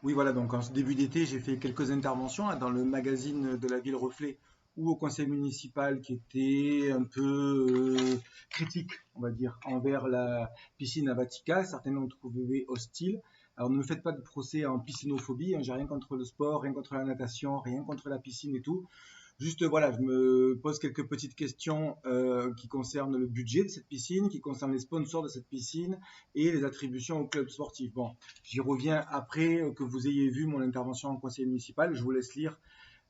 Oui, voilà, donc en ce début d'été, j'ai fait quelques interventions dans le magazine de la ville Reflet ou au conseil municipal qui était un peu critique, on va dire, envers la piscine à Vatica. Certains l'ont trouvé hostile. Alors ne me faites pas de procès en piscinophobie, hein, j'ai rien contre le sport, rien contre la natation, rien contre la piscine et tout. Juste, voilà, je me pose quelques petites questions qui concernent le budget de cette piscine, qui concernent les sponsors de cette piscine et les attributions au club sportif. Bon, j'y reviens après que vous ayez vu mon intervention en conseil municipal. Je vous laisse lire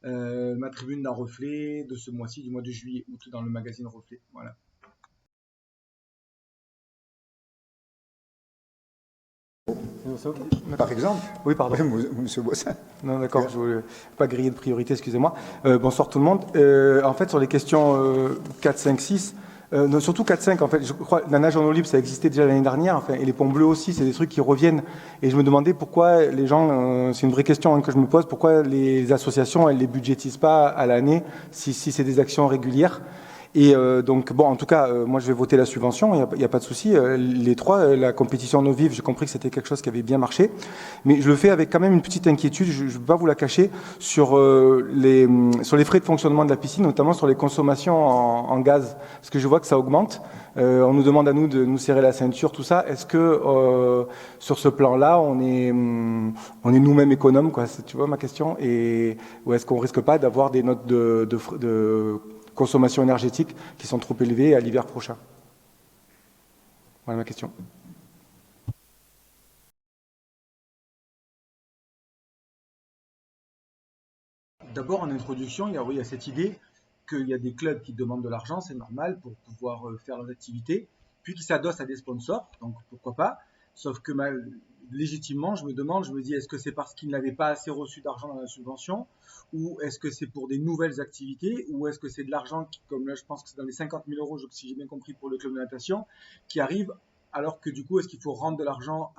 ma tribune d'un reflet de ce mois-ci, du mois de juillet-août, dans le magazine Reflet. Voilà. C'est ok. Par exemple, Oui, pardon. Monsieur Bossin. Non, d'accord, je ne voulais pas griller de priorité, excusez-moi. Bonsoir tout le monde. En fait, sur les questions 4, 5, 6, non, surtout 4, 5, en fait, je crois la nage en eau libre, ça existait déjà l'année dernière, enfin, et les ponts bleus aussi, c'est des trucs qui reviennent. Et je me demandais pourquoi les gens, c'est une vraie question que je me pose, pourquoi les associations, elles ne les budgétisent pas à l'année si c'est des actions régulières. Et donc, bon, en tout cas, moi, je vais voter la subvention, il n'y a pas de souci. Les trois, la compétition en eau vive, j'ai compris que c'était quelque chose qui avait bien marché. Mais je le fais avec quand même une petite inquiétude, je ne vais pas vous la cacher, sur les frais de fonctionnement de la piscine, notamment sur les consommations en gaz. Parce que je vois que ça augmente. On nous demande à nous de nous serrer la ceinture, tout ça. Est-ce que sur ce plan-là, on est nous-mêmes économes, quoi, tu vois ma question, ou est-ce qu'on risque pas d'avoir des notes de consommation énergétique qui sont trop élevées à l'hiver prochain? Voilà ma question. D'abord, en introduction, il y a cette idée qu'il y a des clubs qui demandent de l'argent, c'est normal, pour pouvoir faire leurs activités, puis qui s'adossent à des sponsors, donc pourquoi pas. Sauf que légitimement, je me demande, je me dis, est-ce que c'est parce qu'ils n'avaient pas assez reçu d'argent dans la subvention, ou est-ce que c'est pour des nouvelles activités, ou est-ce que c'est de l'argent qui, comme là, je pense que c'est dans les 50 000 euros, si j'ai bien compris, pour le club de natation, qui arrive alors que du coup, est-ce qu'il faut rendre de l'argent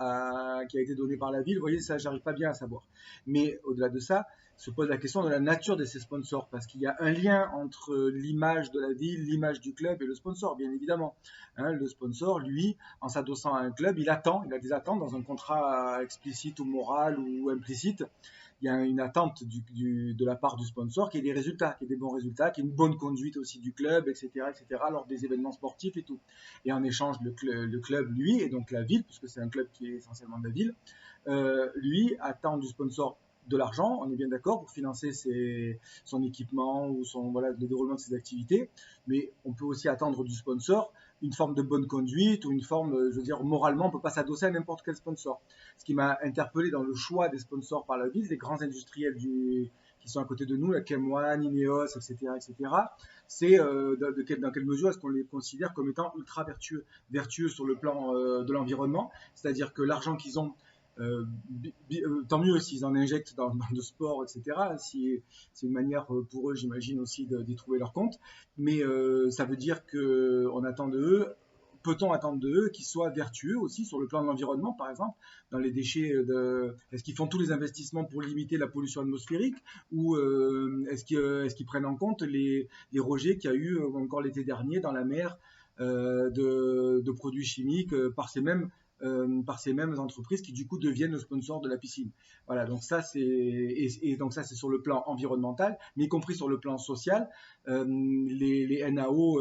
qui a été donné par la ville? Vous voyez, ça, j'arrive pas bien à savoir. Mais au-delà de ça, se pose la question de la nature de ces sponsors, parce qu'il y a un lien entre l'image de la ville, l'image du club et le sponsor, bien évidemment. Hein, le sponsor, lui, en s'adossant à un club, il a des attentes dans un contrat explicite ou moral ou implicite. Il y a une attente de la part du sponsor qui est des résultats, qui est des bons résultats, qui est une bonne conduite aussi du club, etc., lors des événements sportifs et tout. Et en échange, le club, lui, et donc la ville, puisque c'est un club qui est essentiellement de la ville, lui attend du sponsor de l'argent, on est bien d'accord, pour financer son équipement ou voilà, le déroulement de ses activités, mais on peut aussi attendre du sponsor une forme de bonne conduite ou une forme, je veux dire, moralement, on ne peut pas s'adosser à n'importe quel sponsor. Ce qui m'a interpellé dans le choix des sponsors par la ville, les grands industriels qui sont à côté de nous, la Chemwan, Ineos, etc., c'est dans quelle mesure est-ce qu'on les considère comme étant ultra vertueux sur le plan de l'environnement, c'est-à-dire que l'argent qu'ils ont tant mieux s'ils en injectent dans le sport, etc. C'est une manière pour eux, j'imagine aussi, d'y trouver leur compte. Mais ça veut dire qu'on attend de eux, peut-on attendre de eux qu'ils soient vertueux aussi sur le plan de l'environnement, par exemple, dans les déchets est-ce qu'ils font tous les investissements pour limiter la pollution atmosphérique ou est-ce qu'ils prennent en compte les rejets qu'il y a eu encore l'été dernier dans la mer de produits chimiques par ces mêmes entreprises qui du coup deviennent le sponsor de la piscine. Voilà, donc ça donc ça c'est sur le plan environnemental, mais y compris sur le plan social. Les NAO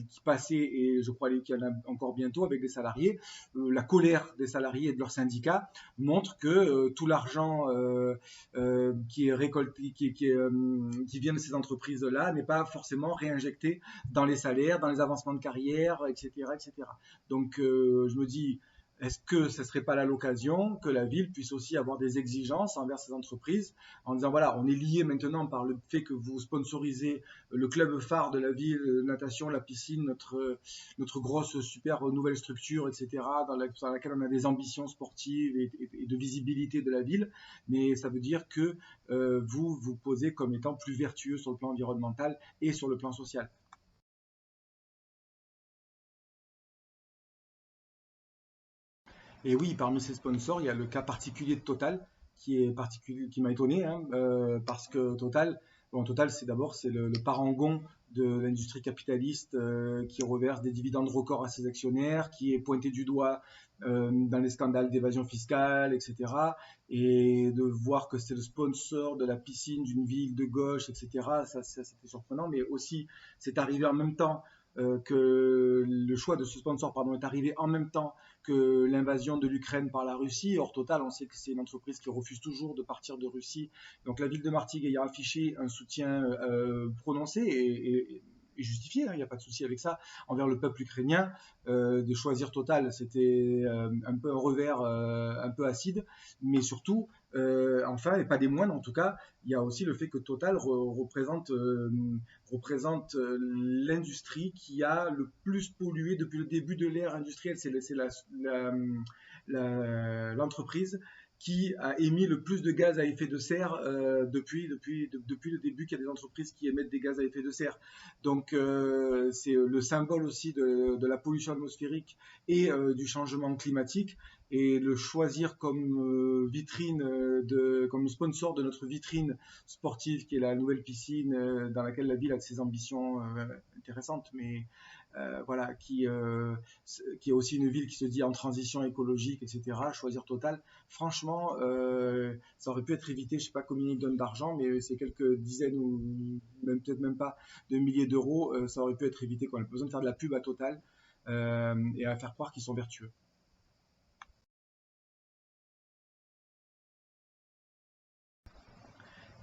qui passaient, et je crois qu'il y en a encore bientôt avec des salariés, la colère des salariés et de leurs syndicats montre que tout l'argent qui est récolté, qui vient de ces entreprises-là n'est pas forcément réinjecté dans les salaires, dans les avancements de carrière, etc., etc. Donc, je me dis, est-ce que ce ne serait pas là l'occasion que la ville puisse aussi avoir des exigences envers ces entreprises en disant, voilà, on est lié maintenant par le fait que vous sponsorisez le club phare de la ville, natation, la piscine, notre grosse super nouvelle structure, etc., dans laquelle on a des ambitions sportives et de visibilité de la ville, mais ça veut dire que vous vous posez comme étant plus vertueux sur le plan environnemental et sur le plan social. Et oui, parmi ces sponsors, il y a le cas particulier de Total qui m'a étonné, hein, parce que Total, bon, Total, c'est le parangon de l'industrie capitaliste qui reverse des dividendes records à ses actionnaires, qui est pointé du doigt dans les scandales d'évasion fiscale, etc. Et de voir que c'est le sponsor de la piscine d'une ville de gauche, etc. Ça c'était surprenant, mais aussi c'est arrivé en même temps que le choix de ce sponsor est arrivé en même temps que l'invasion de l'Ukraine par la Russie. Or, Total, on sait que c'est une entreprise qui refuse toujours de partir de Russie. Donc la ville de Martigues ayant affiché un soutien prononcé et justifié, il n'y a pas de souci avec ça, envers le peuple ukrainien, de choisir Total, c'était un peu un revers un peu acide, mais surtout, enfin, et pas des moindres en tout cas, il y a aussi le fait que Total représente l'industrie qui a le plus pollué depuis le début de l'ère industrielle. C'est l'entreprise qui a émis le plus de gaz à effet de serre depuis le début qu'il y a des entreprises qui émettent des gaz à effet de serre. Donc c'est le symbole aussi de la pollution atmosphérique et du changement climatique. Et le choisir comme vitrine, comme sponsor de notre vitrine sportive, qui est la nouvelle piscine dans laquelle la ville a ses ambitions intéressantes, mais voilà, qui est aussi une ville qui se dit en transition écologique, etc. Choisir Total, franchement, ça aurait pu être évité. Je sais pas combien ils donnent d'argent, mais c'est quelques dizaines ou même peut-être même pas de milliers d'euros. Ça aurait pu être évité quand on a besoin de faire de la pub à Total et à faire croire qu'ils sont vertueux.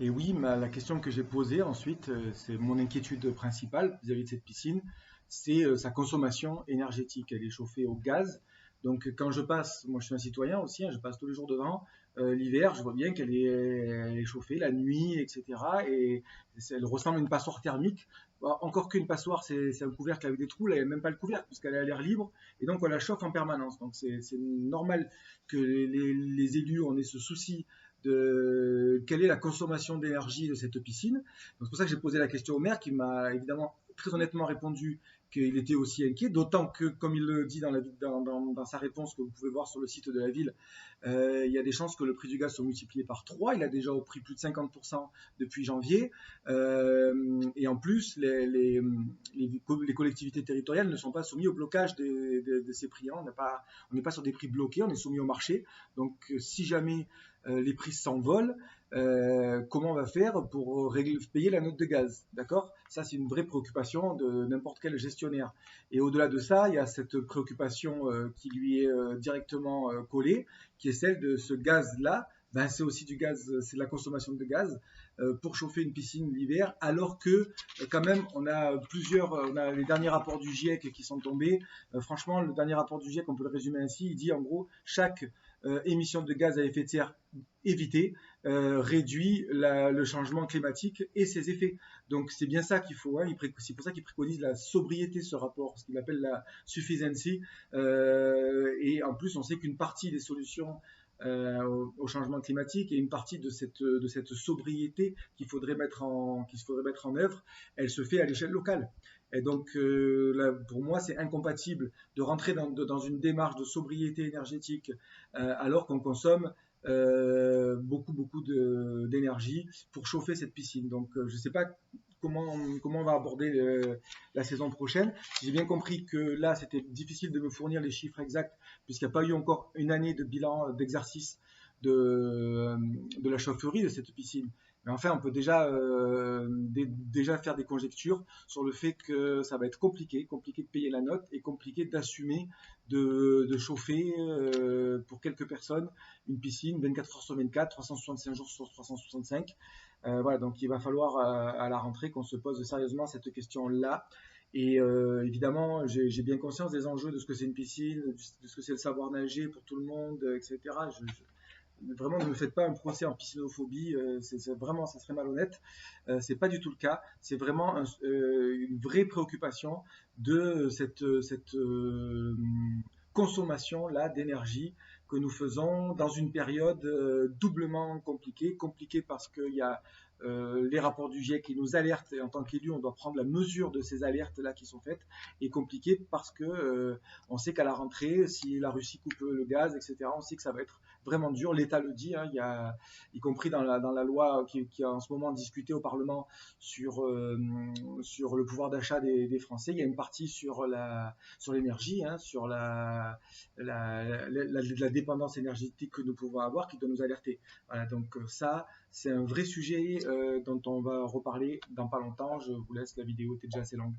Et oui, la question que j'ai posée ensuite, c'est mon inquiétude principale vis-à-vis de cette piscine, c'est sa consommation énergétique. Elle est chauffée au gaz. Donc quand je passe, moi je suis un citoyen aussi, hein, je passe tous les jours devant, l'hiver, je vois bien elle est chauffée la nuit, etc. Et elle ressemble à une passoire thermique. Bon, encore qu'une passoire, c'est un couvercle avec des trous, là il n'y a même pas le couvercle, puisqu'elle est à l'air libre, et donc on la chauffe en permanence. Donc c'est normal que les élus en aient ce souci de quelle est la consommation d'énergie de cette piscine. Donc c'est pour ça que j'ai posé la question au maire qui m'a évidemment très honnêtement répondu qu'il était aussi inquiet, d'autant que, comme il le dit dans sa réponse que vous pouvez voir sur le site de la ville, il y a des chances que le prix du gaz soit multiplié par 3. Il a déjà pris plus de 50% depuis janvier. Et en plus, les collectivités territoriales ne sont pas soumises au blocage de ces prix. On n'est pas sur des prix bloqués, on est soumis au marché. Donc, si jamais les prix s'envolent, comment on va faire pour payer la note de gaz, d'accord? Ça, c'est une vraie préoccupation de n'importe quel gestionnaire. Et au-delà de ça, il y a cette préoccupation qui lui est directement collée, qui est celle de ce gaz-là. Ben, c'est aussi du gaz, c'est de la consommation de gaz pour chauffer une piscine l'hiver, alors que quand même on a les derniers rapports du GIEC qui sont tombés. Franchement, le dernier rapport du GIEC, on peut le résumer ainsi, il dit en gros chaque émission de gaz à effet de serre évitée réduit le changement climatique et ses effets. Donc c'est bien ça qu'il faut. Hein, c'est pour ça qu'il préconise la sobriété, ce rapport, ce qu'il appelle la sufficiency. Et en plus, on sait qu'une partie des solutions au changement climatique et une partie de cette sobriété qu'il faudrait mettre en œuvre, elle se fait à l'échelle locale. Et donc là, pour moi, c'est incompatible de rentrer dans une démarche de sobriété énergétique alors qu'on consomme beaucoup d'énergie pour chauffer cette piscine. Donc je ne sais pas comment on va aborder la saison prochaine. J'ai bien compris que là, c'était difficile de me fournir les chiffres exacts puisqu'il n'y a pas eu encore une année de bilan d'exercice de la chaufferie de cette piscine. Mais enfin, on peut déjà faire des conjectures sur le fait que ça va être compliqué de payer la note et compliqué d'assumer de chauffer pour quelques personnes une piscine 24 heures sur 24, 365 jours sur 365. Voilà, donc il va falloir à la rentrée qu'on se pose sérieusement cette question-là. Et évidemment, j'ai bien conscience des enjeux de ce que c'est une piscine, de ce que c'est le savoir nager pour tout le monde, etc. Vraiment, ne me faites pas un procès en piscinophobie, vraiment, ça serait malhonnête. C'est pas du tout le cas. C'est vraiment une vraie préoccupation de cette consommation là d'énergie que nous faisons dans une période doublement compliquée parce qu'il y a les rapports du GIEC qui nous alertent, et en tant qu'élus, on doit prendre la mesure de ces alertes-là qui sont faites, est compliqué parce que on sait qu'à la rentrée, si la Russie coupe le gaz, etc., on sait que ça va être vraiment dur. L'État le dit, hein, il y a, y compris dans la loi qui est en ce moment discutée au Parlement sur le pouvoir d'achat des Français, il y a une partie sur l'énergie, hein, sur la dépendance énergétique que nous pouvons avoir qui doit nous alerter. Voilà, donc ça, c'est un vrai sujet dont on va reparler dans pas longtemps. Je vous laisse, la vidéo était déjà assez longue.